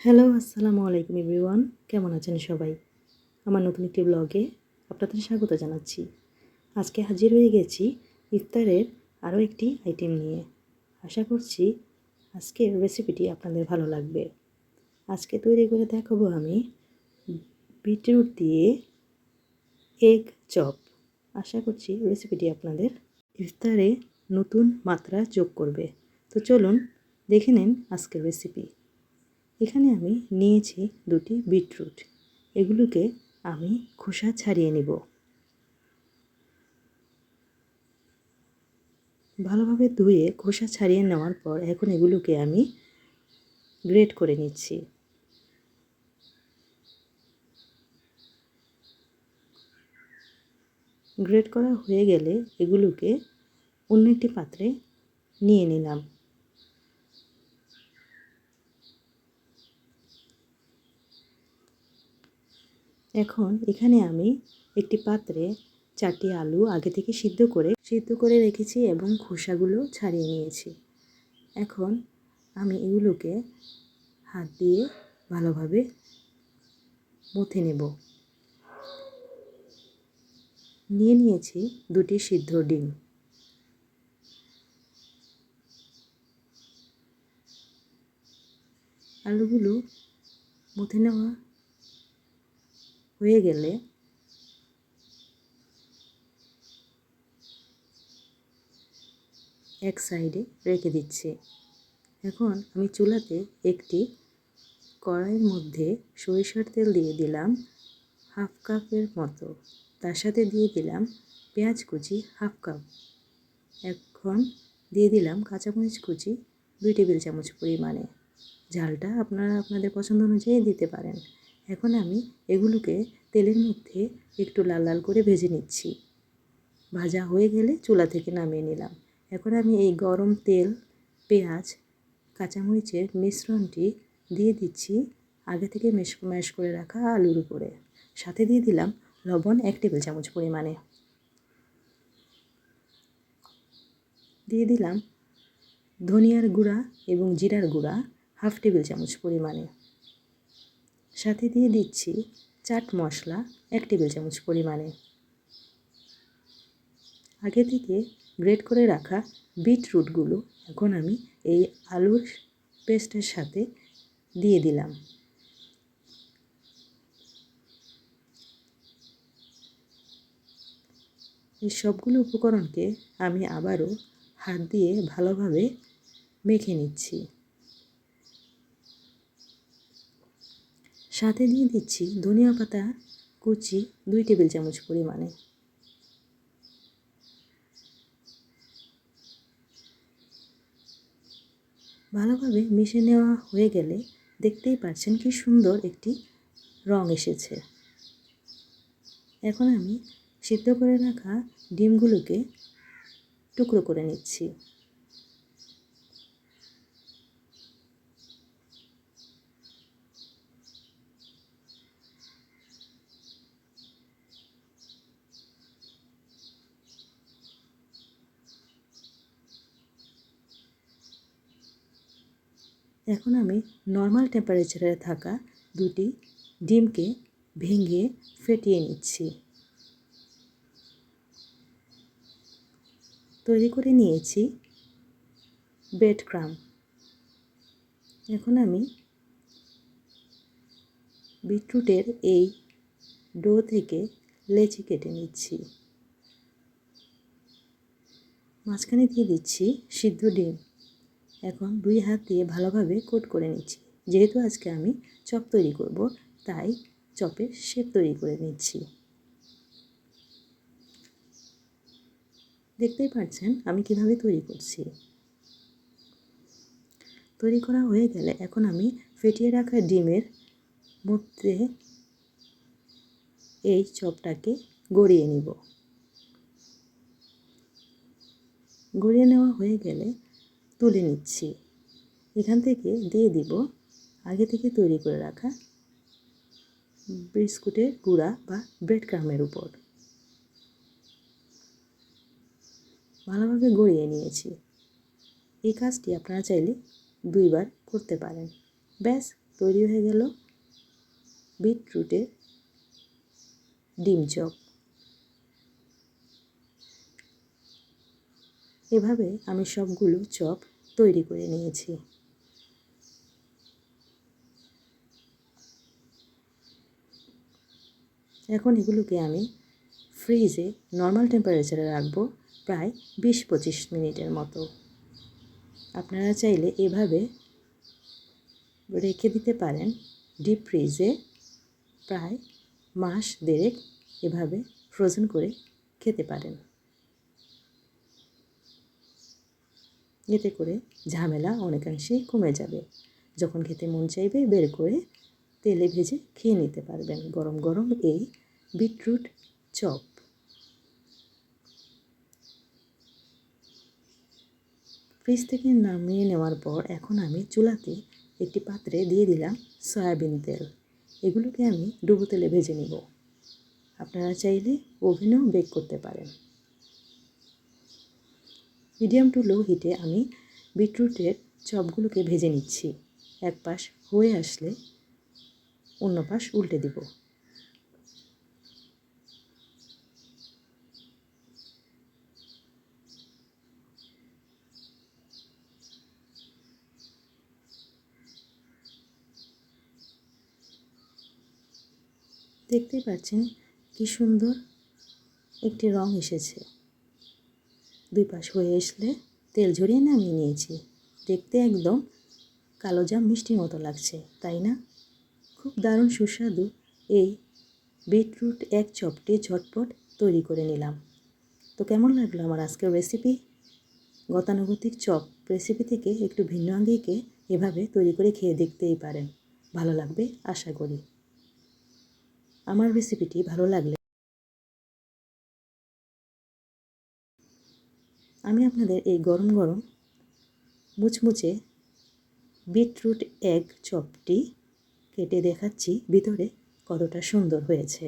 Hello, আসসালামু আলাইকুম everyone. কেমন আছেন সবাই? আমার নতুন একটি ব্লগে আপনাদের স্বাগত জানাচ্ছি। আজকে হাজির হয়ে গেছি ইফতারের আরও একটি আইটেম নিয়ে। আশা করছি আজকের রেসিপিটি আপনাদের ভালো লাগবে। আজকে তৈরি করে দেখাবো আমি বিটরুট দিয়ে এগ চপ। আশা করছি রেসিপিটি আপনাদের ইফতারে নতুন মাত্রা যোগ করবে। তো চলুন দেখে নিন আজকের রেসিপি। এখানে আমি নিয়েছি দুটি বিটরুট। এগুলোকে আমি খোসা ছাড়িয়ে নেব। ভালোভাবে ধুয়ে খোসা ছাড়িয়ে নেওয়ার পর এখন এগুলোকে আমি গ্রেট করে নিচ্ছি। গ্রেট করা হয়ে গেলে এগুলোকে অন্য একটি পাত্রে নিয়ে নিলাম। এখন এখানে আমি একটি পাত্রে 4টি আলু আগে থেকে সিদ্ধ করে রেখেছি এবং খোসাগুলো ছাড়িয়ে নিয়েছি। এখন আমি এগুলোকে হাত দিয়ে ভালোভাবে মথে নেব। নিয়ে নিয়েছি দুটি সিদ্ধ ডিম। আলুগুলো মথে নেওয়া হয়ে গেলে এক সাইডে রেখে দিচ্ছি। এখন আমি চুলাতে একটি কড়াইয়ের মধ্যে সরিষার তেল দিয়ে দিলাম হাফ কাপের মতো। তার সাথে দিয়ে দিলাম পেঁয়াজ কুচি হাফ কাপ। এখন দিয়ে দিলাম কাঁচামরিচ কুচি 2 টেবিল চামচ পরিমাণে। ঝালটা আপনারা আপনাদের পছন্দ অনুযায়ী দিতে পারেন। এখন আমি এগুলোকে তেলের মধ্যে একটু লাল লাল করে ভেজে নিচ্ছি। ভাজা হয়ে গেলে চুলা থেকে নামিয়ে নিলাম। এখন আমি এই গরম তেল, পেঁয়াজ, কাঁচামরিচের মিশ্রণটি দিয়ে দিচ্ছি আগে থেকে ম্যাশ করে রাখা আলুর উপরে। সাথে দিয়ে দিলাম লবণ 1 টেবিল চামচ পরিমাণে। দিয়ে দিলাম ধনিয়ার গুঁড়া এবং জিরার গুঁড়া হাফ টেবিল চামচ পরিমাণে। সাথে দিয়ে দিচ্ছি চাট মশলা 1 টেবিল চামচ পরিমাণে। আগে থেকে গ্রেট করে রাখা বিটরুটগুলো এখন আমি এই আলুর পেস্টের সাথে দিয়ে দিলাম। এই সবগুলো উপকরণকে আমি আবারও হাত দিয়ে ভালোভাবে মেখে নিচ্ছি। সাথে দিয়ে দিচ্ছি ধনিয়া পাতা কুচি 2 টেবিল চামচ পরিমাণে। ভালোভাবে মিশে নেওয়া হয়ে গেলে দেখতেই পাচ্ছেন কি সুন্দর একটি রং এসেছে। এখন আমি সিদ্ধ করে রাখা ডিমগুলোকে টুকরো করে নিচ্ছি। এখন আমি নর্মাল টেম্পারেচারে থাকা দুটি ডিমকে ভেঙে ফেটিয়ে নিচ্ছি। তৈরি করে নিয়েছি ব্রেড ক্রাম্ব। এখন আমি বিটরুটের এই ডো থেকে লেচি কেটে নিচ্ছি। মাঝখানে দিয়ে দিচ্ছি সিদ্ধ ডিম। এখন 2 হাত দিয়ে ভালোভাবে কোট করে নিচ্ছি। যেহেতু আজকে আমি চপ তৈরি করব, তাই চপের শেপ তৈরি করে নিচ্ছি। দেখতেই পাচ্ছেন আমি কিভাবে তৈরি করছি। তৈরি করা হয়ে গেলে এখন আমি ফেটিয়ে রাখা ডিমের মধ্যে এই চপটাকে গড়িয়ে নিব। গড়িয়ে নেওয়া হয়ে গেলে তুলে নিচ্ছি। এখান থেকে দিয়ে দিব আগে থেকে তৈরি করে রাখা বিস্কুটের গুঁড়া বা ব্রেড ক্রাম্বের উপর। ভালোভাবে গড়িয়ে নিয়েছি। এই কাজটি আপনারা চাইলে 2 বার করতে পারেন। ব্যাস, তৈরি হয়ে গেল বিটরুটের ডিম চপ। এভাবে আমি সবগুলো চপ তৈরি করে নিয়েছি। এখন এগুলোকে আমি ফ্রিজে নর্মাল টেম্পারেচারে রাখবো প্রায় 20-25 মিনিটের মতো। আপনারা চাইলে এভাবে রেখে দিতে পারেন ডিপ ফ্রিজে প্রায় মাস দেড়েক, এভাবে ফ্রোজেন করে খেতে পারেন। এতে করে ঝামেলা অনেকাংশেই কমে যাবে। যখন খেতে মন চাইবে বের করে তেলে ভেজে খেয়ে নিতে পারবেন গরম গরম এই বিটরুট চপ। ফ্রিজ থেকে নামিয়ে নেওয়ার পর এখন আমি চুলাতে একটি পাত্রে দিয়ে দিলাম সয়াবিন তেল। এগুলোকে আমি ডুবো তেলে ভেজে নিব। আপনারা চাইলে ওভেনেও বেক করতে পারেন। মিডিয়াম টু লো হিটে আমি বিটরুটের চপগুলোকে ভেজে নিচ্ছি। এক পাশ হয়ে আসলে অন্য পাশ উল্টে দিব। দেখতেই পাচ্ছেন কি সুন্দর একটি রং এসেছে। দুই পাশ হয়ে আসলে তেল ঝরিয়ে নামিয়ে নিয়েছি। দেখতে একদম কালোজাম মিষ্টির মতো লাগছে, তাই না? খুব দারুণ সুস্বাদু এই বিটরুট এক চপটি ঝটপট তৈরি করে নিলাম। তো কেমন লাগলো আমার আজকের রেসিপি? গতানুগতিক চপ রেসিপি থেকে একটু ভিন্ন আঙ্গিকে এভাবে তৈরি করে খেয়ে দেখতেই পারেন, ভালো লাগবে আশা করি। আমার রেসিপিটি ভালো লাগলে আমি আপনাদের এই গরম গরম মুচমুচে বিটরুট এগ চপটি কেটে দেখাচ্ছি ভিতরে কতটা সুন্দর হয়েছে।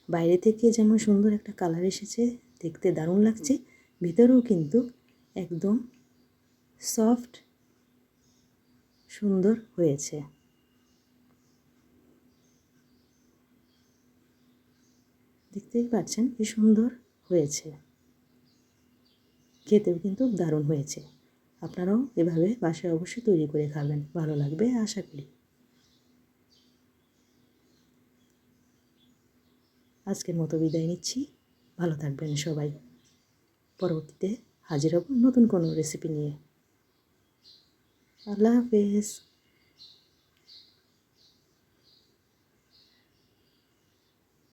বাইরে থেকে যেমন সুন্দর একটা কালার এসেছে, দেখতে দারুণ লাগছে, ভিতরেও কিন্তু একদম সফট সুন্দর হয়েছে। দেখতেই পাচ্ছেন কি সুন্দর হয়েছে, খেতেও কিন্তু দারুণ হয়েছে। আপনারাও এভাবে বাসায় অবশ্যই তৈরি করে খাবেন, ভালো লাগবে আশা করি। আজকের মতো বিদায় নিচ্ছি, ভালো থাকবেন সবাই। পরবর্তীতে হাজির হব নতুন কোনো রেসিপি নিয়ে। আল্লাহ হাফেজ।